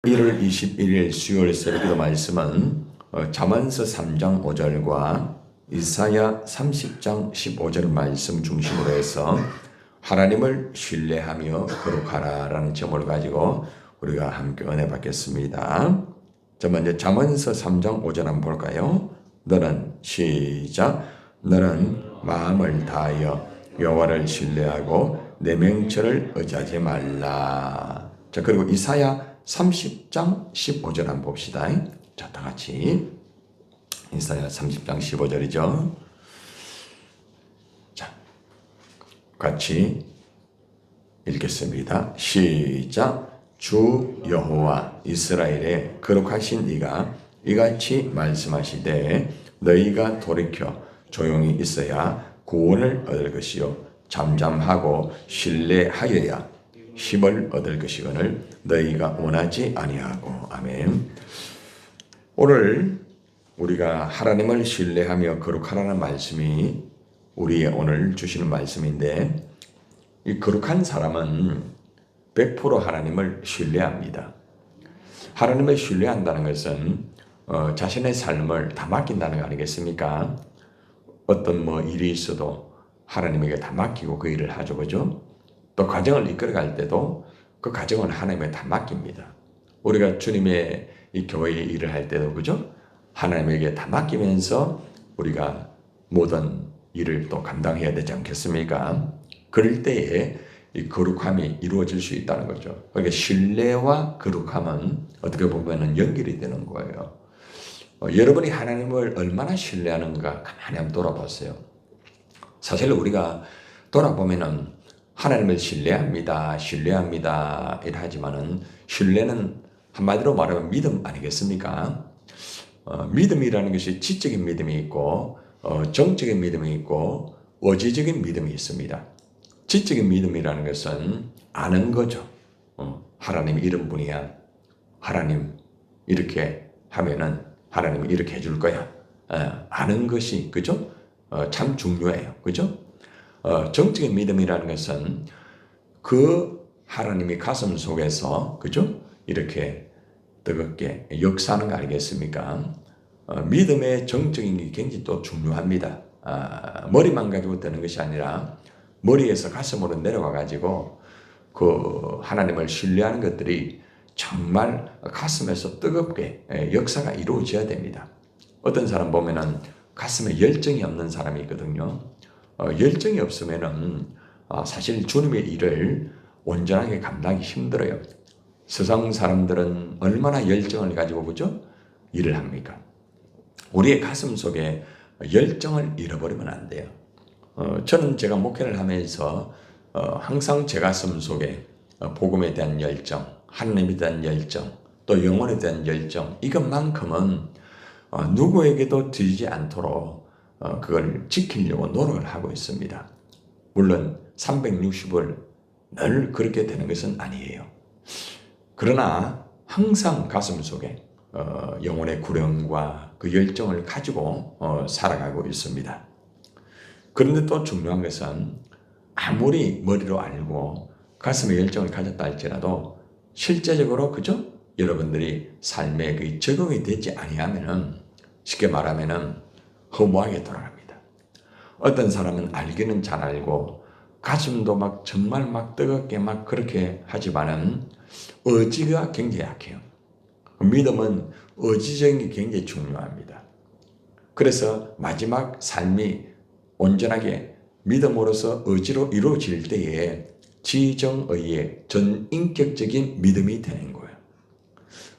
1월 21일 수요일 새벽기도 말씀은 잠언서 3장 5절과 이사야 30장 15절 말씀 중심으로 해서 하나님을 신뢰하며 거룩하라 라는 제목을 가지고 우리가 함께 은혜 받겠습니다. 자, 먼저 잠언서 3장 5절 한번 볼까요? 너는 시작. 너는 마음을 다하여 여호와를 신뢰하고 내 명철을 의지하지 말라. 자, 그리고 이사야 30장 15절 한번 봅시다. 자, 다 같이 이사야 30장 15절이죠. 자, 같이 읽겠습니다. 시작. 주 여호와 이스라엘의 거룩하신 이가 이같이 말씀하시되 너희가 돌이켜 조용히 있어야 구원을 얻을 것이요 잠잠하고 신뢰하여야 힘을 얻을 것이거늘 너희가 원하지 아니하고. 아멘. 오늘 우리가 하나님을 신뢰하며 거룩하라는 말씀이 우리의 오늘 주시는 말씀인데, 이 거룩한 사람은 100% 하나님을 신뢰합니다. 하나님을 신뢰한다는 것은 자신의 삶을 다 맡긴다는 거 아니겠습니까? 어떤 일이 있어도 하나님에게 다 맡기고 그 일을 하죠, 그죠? 또 가정을 이끌어갈 때도 그 가정을 하나님에 다 맡깁니다. 우리가 주님의 이 교회의 일을 할 때도 그죠? 하나님에게 다 맡기면서 우리가 모든 일을 또 감당해야 되지 않겠습니까? 그럴 때에 이 거룩함이 이루어질 수 있다는 거죠. 그러니까 신뢰와 거룩함은 어떻게 보면 연결이 되는 거예요. 여러분이 하나님을 얼마나 신뢰하는가 가만히 한번 돌아보세요. 사실 우리가 돌아보면은 하나님을 신뢰합니다. 이러하지만은 신뢰는 한마디로 말하면 믿음 아니겠습니까? 믿음이라는 것이 지적인 믿음이 있고 정적인 믿음이 있고 의지적인 믿음이 있습니다. 지적인 믿음이라는 것은 아는 거죠. 하나님이 이런 분이야. 하나님 이렇게 하면은 하나님이 이렇게 해줄 거야. 아는 것이 그죠? 참 중요해요. 그죠? 정적인 믿음이라는 것은 그 하나님이 가슴 속에서 그죠? 이렇게 뜨겁게 역사하는 거 아니겠습니까? 믿음의 정적인 게 굉장히 또 중요합니다. 머리만 가지고 되는 것이 아니라 머리에서 가슴으로 내려가 가지고 그 하나님을 신뢰하는 것들이 정말 가슴에서 뜨겁게 역사가 이루어져야 됩니다. 어떤 사람 보면은 가슴에 열정이 없는 사람이 있거든요. 열정이 없으면은 사실 주님의 일을 온전하게 감당하기 힘들어요. 세상 사람들은 얼마나 열정을 가지고 그죠? 일을 합니까? 우리의 가슴 속에 열정을 잃어버리면 안 돼요. 저는 제가 목회를 하면서 항상 제 가슴 속에 복음에 대한 열정, 하나님에 대한 열정, 또 영혼에 대한 열정, 이것만큼은 누구에게도 드리지 않도록 그걸 지키려고 노력을 하고 있습니다. 물론 360을 늘 그렇게 되는 것은 아니에요. 그러나 항상 가슴 속에 영혼의 구령과 그 열정을 가지고 살아가고 있습니다. 그런데 또 중요한 것은 아무리 머리로 알고 가슴에 열정을 가졌다 할지라도 실제적으로 그죠? 여러분들이 삶에 그 적용이 되지 아니하면은 쉽게 말하면은 허무하게 돌아갑니다. 어떤 사람은 알기는 잘 알고 가슴도 막 정말 막 뜨겁게 막 그렇게 하지만은 의지가 굉장히 약해요. 믿음은 의지적인 게 굉장히 중요합니다. 그래서 마지막 삶이 온전하게 믿음으로서 의지로 이루어질 때에 지정의의 전인격적인 믿음이 되는 거예요.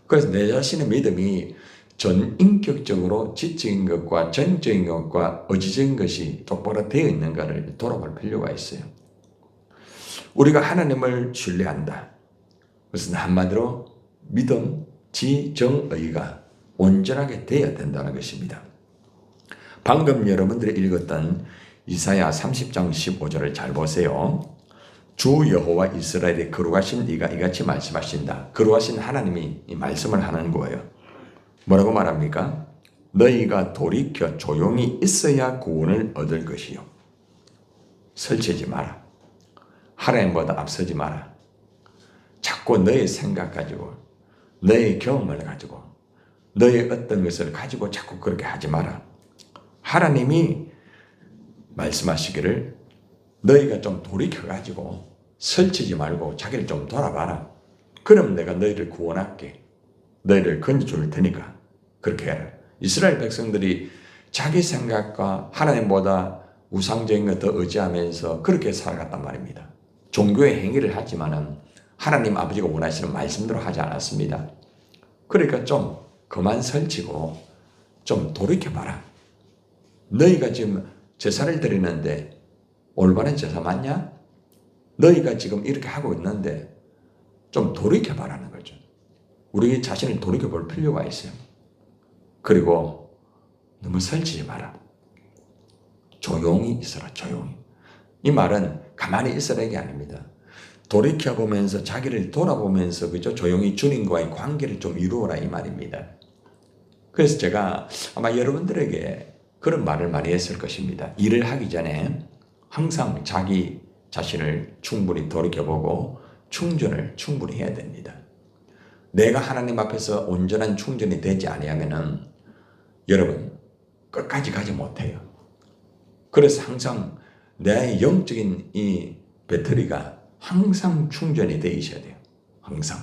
그래서 내 자신의 믿음이 전인격적으로 지적인 것과 전적인 것과 의지적인 것이 똑바로 되어 있는가를 돌아볼 필요가 있어요. 우리가 하나님을 신뢰한다. 그것은 한마디로 믿음, 지정의가 온전하게 되어야 된다는 것입니다. 방금 여러분들이 읽었던 이사야 30장 15절을 잘 보세요. 주 여호와 이스라엘의 거룩하신 이가 이같이 말씀하신다. 거룩하신 하나님이 이 말씀을 하는 거예요. 뭐라고 말합니까? 너희가 돌이켜 조용히 있어야 구원을 얻을 것이요. 설치지 마라. 하나님보다 앞서지 마라. 자꾸 너의 생각 가지고 너의 경험을 가지고 너의 어떤 것을 가지고 자꾸 그렇게 하지 마라. 하나님이 말씀하시기를 너희가 좀 돌이켜가지고 설치지 말고 자기를 좀 돌아봐라. 그럼 내가 너희를 구원할게. 너희를 건져줄 테니까 그렇게 해라. 이스라엘 백성들이 자기 생각과 하나님보다 우상적인 것 더 의지하면서 그렇게 살아갔단 말입니다. 종교의 행위를 하지만은 하나님 아버지가 원하시는 말씀대로 하지 않았습니다. 그러니까 좀 그만 설치고 좀 돌이켜봐라. 너희가 지금 제사를 드리는데 올바른 제사 맞냐? 너희가 지금 이렇게 하고 있는데 좀 돌이켜봐라는 거죠. 우리 자신을 돌이켜볼 필요가 있어요. 그리고 너무 설치지 마라. 조용히 있어라. 조용히. 이 말은 가만히 있으라 게 아닙니다. 돌이켜보면서 자기를 돌아보면서 그죠? 조용히 주님과의 관계를 좀 이루어라 이 말입니다. 그래서 제가 아마 여러분들에게 그런 말을 많이 했을 것입니다. 일을 하기 전에 항상 자기 자신을 충분히 돌이켜보고 충전을 충분히 해야 됩니다. 내가 하나님 앞에서 온전한 충전이 되지 아니하면은 여러분 끝까지 가지 못해요. 그래서 항상 내 영적인 이 배터리가 항상 충전이 되어 있어야 돼요. 항상.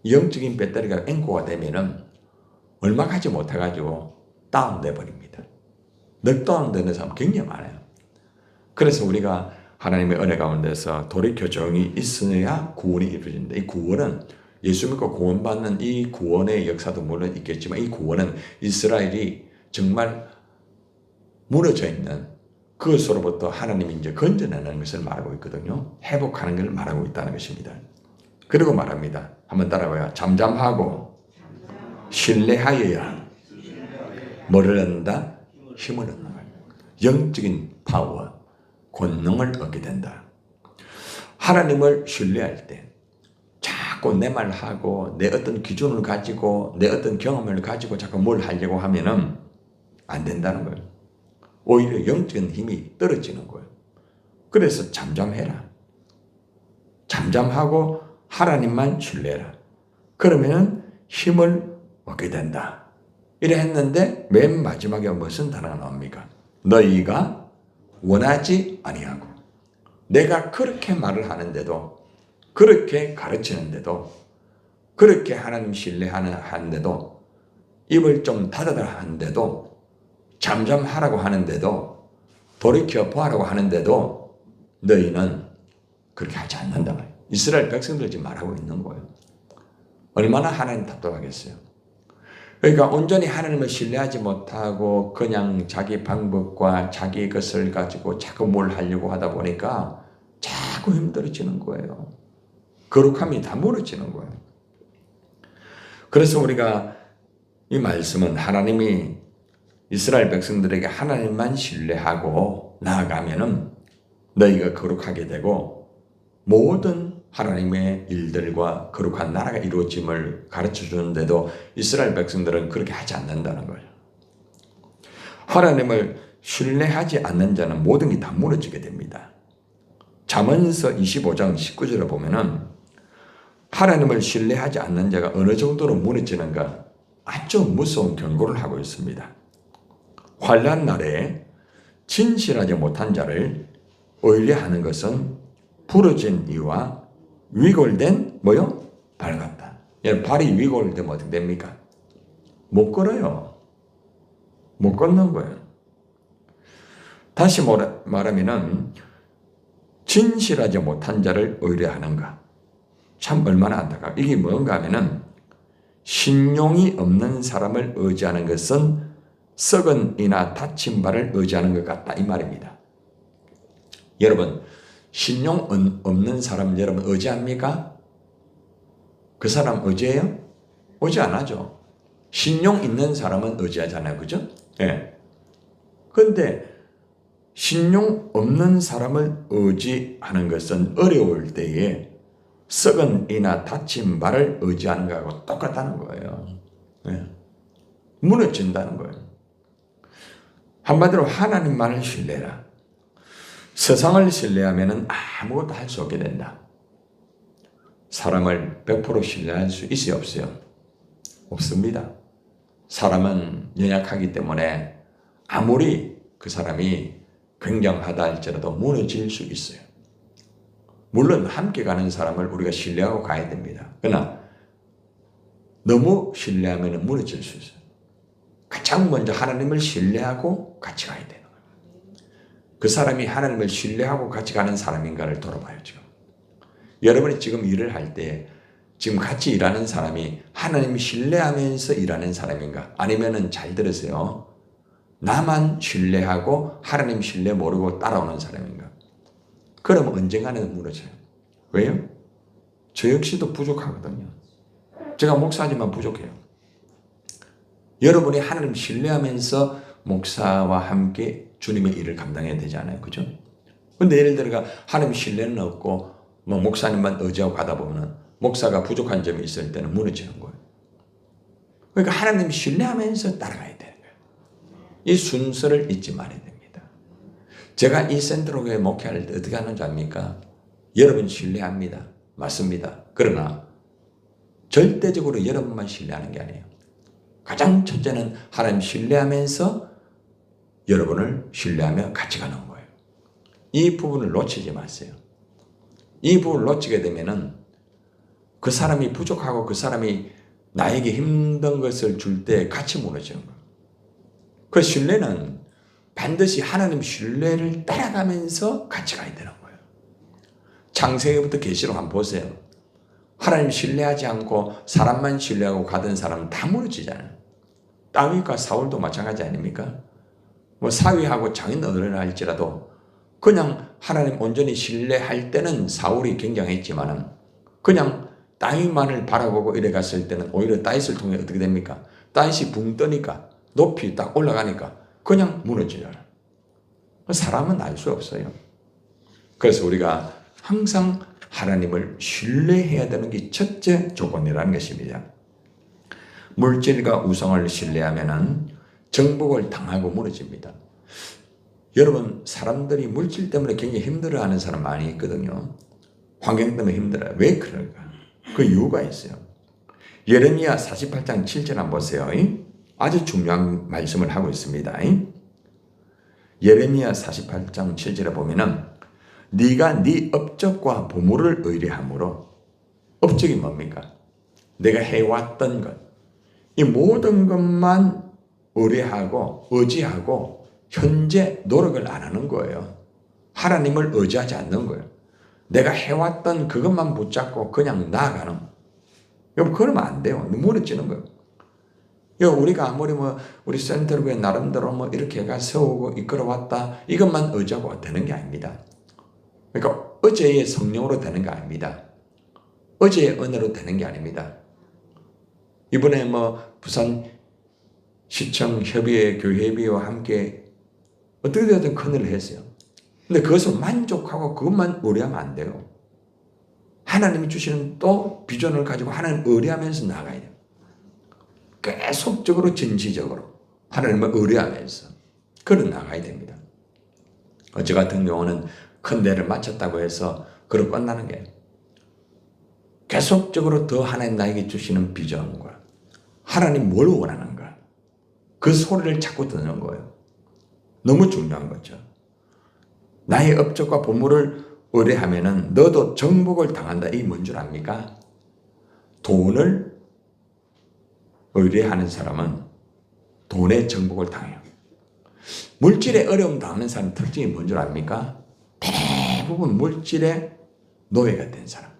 영적인 배터리가 앵코가 되면은 얼마 가지 못해가지고 다운돼 버립니다. 넉 다운되는 사람 굉장히 많아요. 그래서 우리가 하나님의 은혜 가운데서 돌이켜 조용히 있어야 구원이 이루어진다. 이 구원은 예수 믿고 구원받는 이 구원의 역사도 물론 있겠지만 이 구원은 이스라엘이 정말 무너져 있는 그것으로부터 하나님이 이제 건져내는 것을 말하고 있거든요. 회복하는 것을 말하고 있다는 것입니다. 그리고 말합니다. 한번 따라해봐요. 잠잠하고 신뢰하여야 뭐를 얻는다? 힘을 얻는 거예요. 영적인 파워, 권능을 얻게 된다. 하나님을 신뢰할 때 자꾸 내 말하고 내 어떤 기준을 가지고 내 어떤 경험을 가지고 자꾸 뭘 하려고 하면은 안 된다는 거예요. 오히려 영적인 힘이 떨어지는 거예요. 그래서 잠잠해라. 잠잠하고 하나님만 신뢰해라. 그러면 힘을 얻게 된다. 이래 했는데 맨 마지막에 무슨 단어가 나옵니까? 너희가 원하지 아니하고 내가 그렇게 말을 하는데도 그렇게 가르치는데도 그렇게 하나님 신뢰하는데도 입을 좀 닫아라 하는데도 잠잠하라고 하는데도 돌이켜 보라고 하는데도 너희는 그렇게 하지 않는다. 이스라엘 백성들 지금 말하고 있는 거예요. 얼마나 하나님 답답하겠어요. 그러니까 온전히 하나님을 신뢰하지 못하고 그냥 자기 방법과 자기 것을 가지고 자꾸 뭘 하려고 하다 보니까 자꾸 힘들어지는 거예요. 거룩함이 다 무너지는 거예요. 그래서 우리가 이 말씀은 하나님이 이스라엘 백성들에게 하나님만 신뢰하고 나아가면은 너희가 거룩하게 되고 모든 하나님의 일들과 거룩한 나라가 이루어짐을 가르쳐 주는데도 이스라엘 백성들은 그렇게 하지 않는다는 거예요. 하나님을 신뢰하지 않는 자는 모든 게 다 무너지게 됩니다. 잠언서 25장 19절에 보면은 하나님을 신뢰하지 않는 자가 어느 정도로 무너지는가 아주 무서운 경고를 하고 있습니다. 환난 날에 진실하지 못한 자를 의뢰하는 것은 부러진 이와 위골된 뭐요? 발 같다. 발이 위골되면 어떻게 됩니까? 못 걸어요. 못 걷는 거예요. 다시 말하면은 진실하지 못한 자를 의뢰하는가? 참 얼마나 안타까워. 이게 뭔가 하면은 신용이 없는 사람을 의지하는 것은 썩은 이나 다친 발을 의지하는 것 같다 이 말입니다. 여러분 신용 없는 사람 여러분 의지합니까? 그 사람 의지해요? 의지 안 하죠. 신용 있는 사람은 의지하잖아요. 그죠? 예. 그런데 신용 없는 사람을 의지하는 것은 어려울 때에 썩은 이나 다친 발을 의지하는 것하고 똑같다는 거예요. 예. 무너진다는 거예요. 한마디로 하나님만을 신뢰해라. 세상을 신뢰하면 아무것도 할 수 없게 된다. 사람을 100% 신뢰할 수 있어요, 없어요? 없습니다. 사람은 연약하기 때문에 아무리 그 사람이 굉장하다 할지라도 무너질 수 있어요. 물론 함께 가는 사람을 우리가 신뢰하고 가야 됩니다. 그러나 너무 신뢰하면 무너질 수 있어요. 가장 먼저 하나님을 신뢰하고 같이 가야 되는 거예요. 그 사람이 하나님을 신뢰하고 같이 가는 사람인가를 돌아봐야죠. 여러분이 지금 일을 할 때 지금 같이 일하는 사람이 하나님 신뢰하면서 일하는 사람인가? 아니면은 잘 들으세요. 나만 신뢰하고 하나님 신뢰 모르고 따라오는 사람인가? 그러면 언젠가는 무너져요. 왜요? 저 역시도 부족하거든요. 제가 목사지만 부족해요. 여러분이 하나님 신뢰하면서 목사와 함께 주님의 일을 감당해야 되지 않아요? 그죠? 근데 예를 들어가 하나님 신뢰는 없고 목사님만 의지하고 가다 보면 목사가 부족한 점이 있을 때는 무너지는 거예요. 그러니까 하나님 신뢰하면서 따라가야 되는 거예요. 이 순서를 잊지 말아야 됩니다. 제가 이 센트로교회 목회할 때 어떻게 하는 줄 압니까? 여러분 신뢰합니다. 맞습니다. 그러나 절대적으로 여러분만 신뢰하는 게 아니에요. 가장 첫째는 하나님 신뢰하면서 여러분을 신뢰하며 같이 가는 거예요. 이 부분을 놓치지 마세요. 이 부분을 놓치게 되면은 그 사람이 부족하고 그 사람이 나에게 힘든 것을 줄 때 같이 무너지는 거예요. 그 신뢰는 반드시 하나님 신뢰를 따라가면서 같이 가야 되는 거예요. 창세기부터 계시록 한번 보세요. 하나님 신뢰하지 않고 사람만 신뢰하고 가던 사람은 다 무너지잖아요. 다윗과 사울도 마찬가지 아닙니까? 사위하고 장인어른을 할지라도 그냥 하나님 온전히 신뢰할 때는 사울이 굉장했지만은 그냥 다윗만을 바라보고 이래 갔을 때는 오히려 다윗을 통해 어떻게 됩니까? 다윗이 붕 뜨니까 높이 딱 올라가니까 그냥 무너지잖아요. 사람은 알 수 없어요. 그래서 우리가 항상 하나님을 신뢰해야 되는 게 첫째 조건이라는 것입니다. 물질과 우상을 신뢰하면은 정복을 당하고 무너집니다. 여러분 사람들이 물질 때문에 굉장히 힘들어하는 사람 많이 있거든요. 환경 때문에 힘들어요. 왜 그럴까? 그 이유가 있어요. 예레미야 48장 7절 한번 보세요. 아주 중요한 말씀을 하고 있습니다. 예레미야 48장 7절에 보면은 네가 네 업적과 보물을 의뢰함으로 업적이 뭡니까? 내가 해왔던 것. 이 모든 것만 의뢰하고 의지하고 현재 노력을 안 하는 거예요. 하나님을 의지하지 않는 거예요. 내가 해왔던 그것만 붙잡고 그냥 나아가는. 여러분, 그러면 안 돼요. 무너지는 거예요. 우리가 아무리 우리 센터교회 나름대로 이렇게 해가 세우고 이끌어왔다. 이것만 의지하고 되는 게 아닙니다. 그러니까 어제의 성령으로 되는 게 아닙니다. 어제의 은혜로 되는 게 아닙니다. 이번에 부산 시청 협의회 교회비와 함께 어떻게 되든 큰 일을 했어요. 근데 그것을 만족하고 그것만 의뢰하면 안 돼요. 하나님이 주시는 또 비전을 가지고 하나님 의뢰하면서 나가야 돼요. 계속적으로 진취적으로 하나님을 의뢰하면서 그런 나가야 됩니다. 저 같은 경우는 큰 데를 마쳤다고 해서 그로 끝나는 게 계속적으로 더 하나님 나에게 주시는 비전과 하나님 뭘 원하는가 그 소리를 자꾸 듣는 거예요. 너무 중요한 거죠. 나의 업적과 보물을 의뢰하면은 너도 정복을 당한다. 이게 뭔 줄 압니까? 돈을 의뢰하는 사람은 돈의 정복을 당해요. 물질에 어려움 당하는 사람 특징이 뭔 줄 압니까? 대부분 물질에 노예가 된 사람.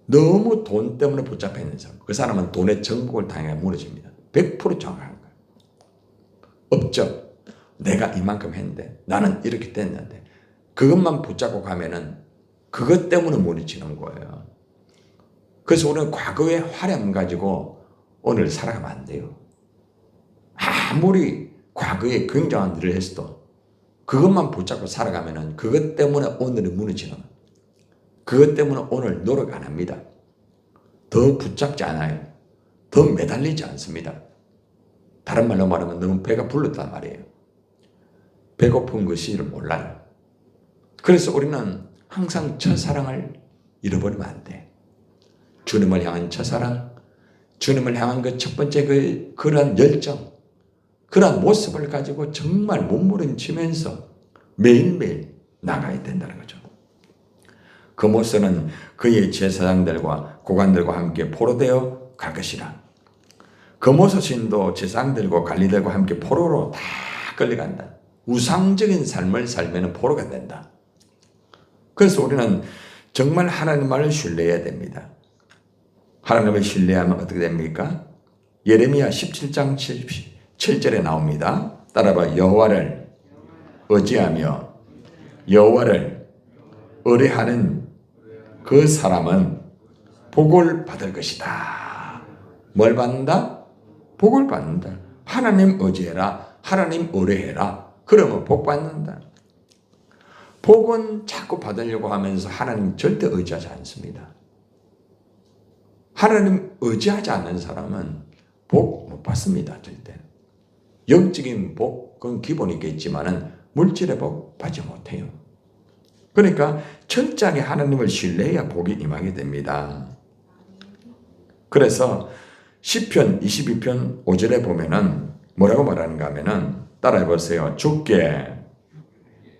너무 돈 때문에 붙잡혀 있는 사람. 그 사람은 돈의 정복을 당해 무너집니다. 100% 정확한 거예요. 업적. 내가 이만큼 했는데 나는 이렇게 됐는데 그것만 붙잡고 가면은 그것 때문에 무너지는 거예요. 그래서 우리는 과거의 화려함 가지고 오늘 살아가면 안 돼요. 아무리 과거에 굉장한 일을 했어도 그것만 붙잡고 살아가면은 그것 때문에 오늘은 무너지는 거예요. 그것 때문에 오늘 노력 안 합니다. 더 붙잡지 않아요. 더 매달리지 않습니다. 다른 말로 말하면 너무 배가 불렀단 말이에요. 배고픈 것을 몰라요. 그래서 우리는 항상 첫사랑을 잃어버리면 안 돼. 주님을 향한 첫사랑, 주님을 향한 그 첫 번째 그런 열정, 그런 모습을 가지고 정말 몸부림치면서 매일매일 나가야 된다는 거죠. 그 모습은 그의 제사장들과 고관들과 함께 포로되어 갈 것이라. 그 모습신도 제사장들과 관리들과 함께 포로로 다 끌려간다. 우상적인 삶을 살면 포로가 된다. 그래서 우리는 정말 하나님만을 신뢰해야 됩니다. 하나님을 신뢰하면 어떻게 됩니까? 예레미야 17장 7절에 나옵니다. 따라봐. 여호와를 의지하며 여호와를 의뢰하는 그 사람은 복을 받을 것이다. 뭘 받는다? 복을 받는다. 하나님 의지해라. 하나님 의뢰해라. 그러면 복 받는다. 복은 자꾸 받으려고 하면서 하나님 절대 의지하지 않습니다. 하나님 의지하지 않는 사람은 복 못 받습니다. 절대. 영적인 복은 기본이겠지만은 물질의 복 받지 못해요. 그러니까 철저하게 하나님을 신뢰해야 복이 임하게 됩니다. 그래서 시편 22편 5절에 보면은 뭐라고 말하는가 하면은 따라해 보세요. 주께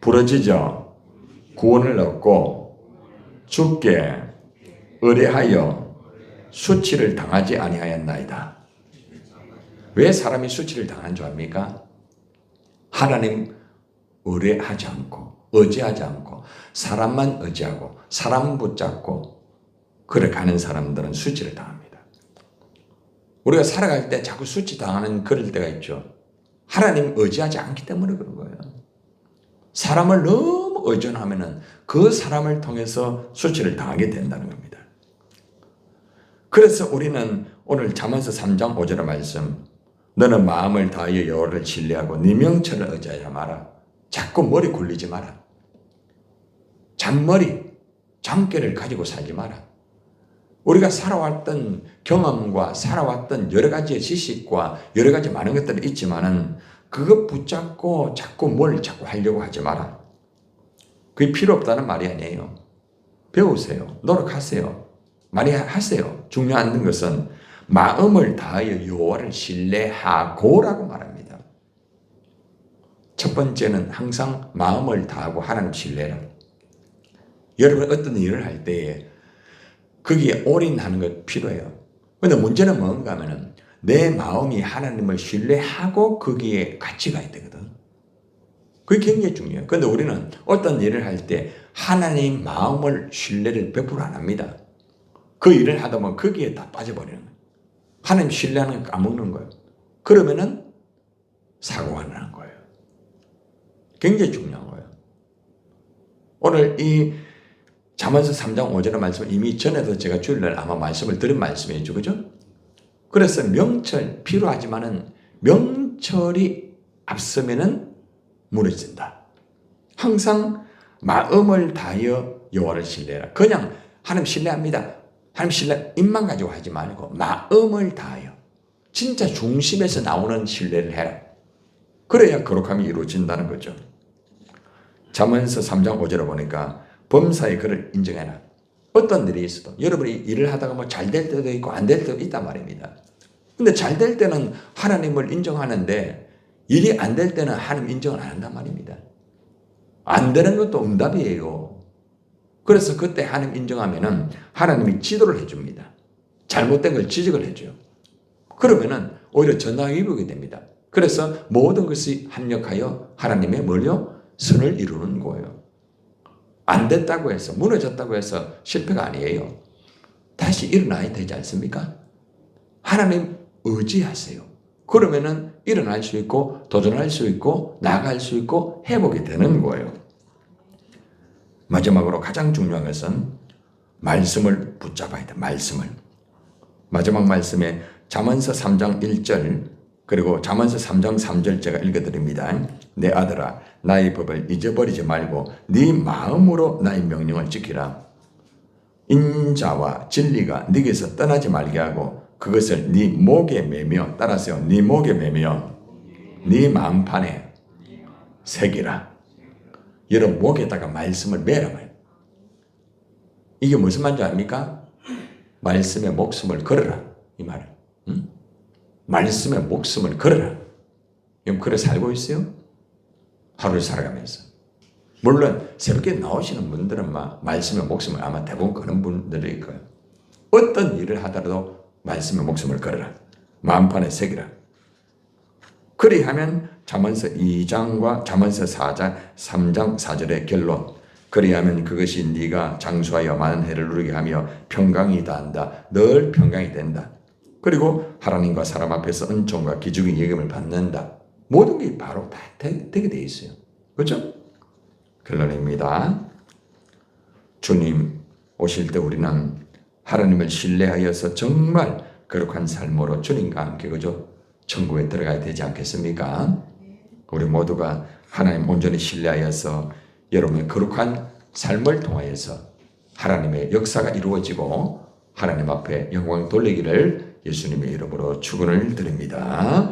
부르짖어 구원을 얻고 주께 의뢰하여 수치를 당하지 아니하였나이다. 왜 사람이 수치를 당한 줄 압니까? 하나님 의뢰하지 않고 의지하지 않고 사람만 의지하고 사람 붙잡고 그래 가는 사람들은 수치를 당합니다. 우리가 살아갈 때 자꾸 수치 당하는 그럴 때가 있죠. 하나님 의지하지 않기 때문에 그런 거예요. 사람을 너무 의존하면은 그 사람을 통해서 수치를 당하게 된다는 겁니다. 그래서 우리는 오늘 잠언서 3장 5절의 말씀, 너는 마음을 다하여 여호와를 신뢰하고 네 명철을 의지하지 마라. 자꾸 머리 굴리지 마라. 잔머리, 잔꾀를 가지고 살지 마라. 우리가 살아왔던 경험과 살아왔던 여러 가지의 지식과 여러 가지 많은 것들이 있지만은 그것 붙잡고 자꾸 뭘 자꾸 하려고 하지 마라. 그게 필요 없다는 말이 아니에요. 배우세요. 노력하세요. 많이 하세요. 중요한 것은 마음을 다하여 여호와를 신뢰하고라고 말합니다. 첫 번째는 항상 마음을 다하고 하나님 신뢰라. 여러분 어떤 일을 할 때에 거기에 올인하는 것 필요해요. 그런데 문제는 뭔가 하면은 내 마음이 하나님을 신뢰하고 거기에 같이 가야 되거든. 그게 굉장히 중요해요. 그런데 우리는 어떤 일을 할 때 하나님 마음을 신뢰를 100% 안 합니다. 그 일을 하다 보면 거기에 다 빠져버리는 거예요. 하나님 신뢰하는 거 까먹는 거예요. 그러면은 사고가 나는 거예요. 굉장히 중요한 거예요. 오늘 이 잠언서 3장 5절의 말씀을 이미 전에도 제가 주일날 아마 말씀을 드린 말씀이죠. 그죠? 그래서 명철 필요하지만은 명철이 앞서면은 무너진다. 항상 마음을 다하여 여호와를 신뢰해라. 그냥 하나님 신뢰합니다. 하나님 신뢰 입만 가지고 하지 말고 마음을 다하여 진짜 중심에서 나오는 신뢰를 해라. 그래야 거룩함이 이루어진다는 거죠. 잠언서 3장 5절에 보니까 범사의 그를 인정해라. 어떤 일이 있어도 여러분이 일을 하다가 뭐 잘 될 때도 있고 안 될 때도 있단 말입니다. 근데 잘 될 때는 하나님을 인정하는데 일이 안 될 때는 하나님 인정을 안 한단 말입니다. 안 되는 것도 응답이에요. 그래서 그때 하나님 인정하면은 하나님이 지도를 해줍니다. 잘못된 걸 지적을 해줘요. 그러면은 오히려 전당이 입게 됩니다. 그래서 모든 것이 합력하여 하나님의 뭘요? 선을 이루는 거예요. 안 됐다고 해서 무너졌다고 해서 실패가 아니에요. 다시 일어나야 되지 않습니까? 하나님 의지하세요. 그러면은 일어날 수 있고 도전할 수 있고 나아갈 수 있고 회복이 되는 거예요. 마지막으로 가장 중요한 것은 말씀을 붙잡아야 돼. 말씀을. 마지막 말씀에 잠언서 3장 1절 그리고 잠언서 3장 3절 제가 읽어드립니다. 내 아들아 나의 법을 잊어버리지 말고 네 마음으로 나의 명령을 지키라. 인자와 진리가 네게서 떠나지 말게 하고 그것을 네 목에 매며 따라서요. 네 목에 매며 네 마음판에 새기라. 여러분 목에다가 말씀을 매라 말이에요. 이게 무슨 말인지 압니까? 말씀에 목숨을 걸어라 이 말은. 말씀에 목숨을 걸어라. 그럼 그래 살고 있어요? 하루를 살아가면서. 물론 새벽에 나오시는 분들은 말씀에 목숨을 아마 대부분 거는 분들일 거예요. 어떤 일을 하더라도 말씀에 목숨을 걸어라. 마음판에 새기라. 그리하면 잠언서 2장과 잠언서 4장 3장 4절의 결론. 그리하면 그것이 네가 장수하여 많은 해를 누리게 하며 평강이 다한다. 늘 평강이 된다. 그리고 하나님과 사람 앞에서 은총과 기중의 예금을 받는다. 모든 게 바로 다 되게 돼 있어요. 그렇죠? 결론입니다. 주님 오실 때 우리는 하나님을 신뢰하여서 정말 거룩한 삶으로 주님과 함께 그죠? 천국에 들어가야 되지 않겠습니까? 우리 모두가 하나님 온전히 신뢰하여서 여러분의 거룩한 삶을 통하여서 하나님의 역사가 이루어지고 하나님 앞에 영광 돌리기를 예수님의 이름으로 축원을 드립니다.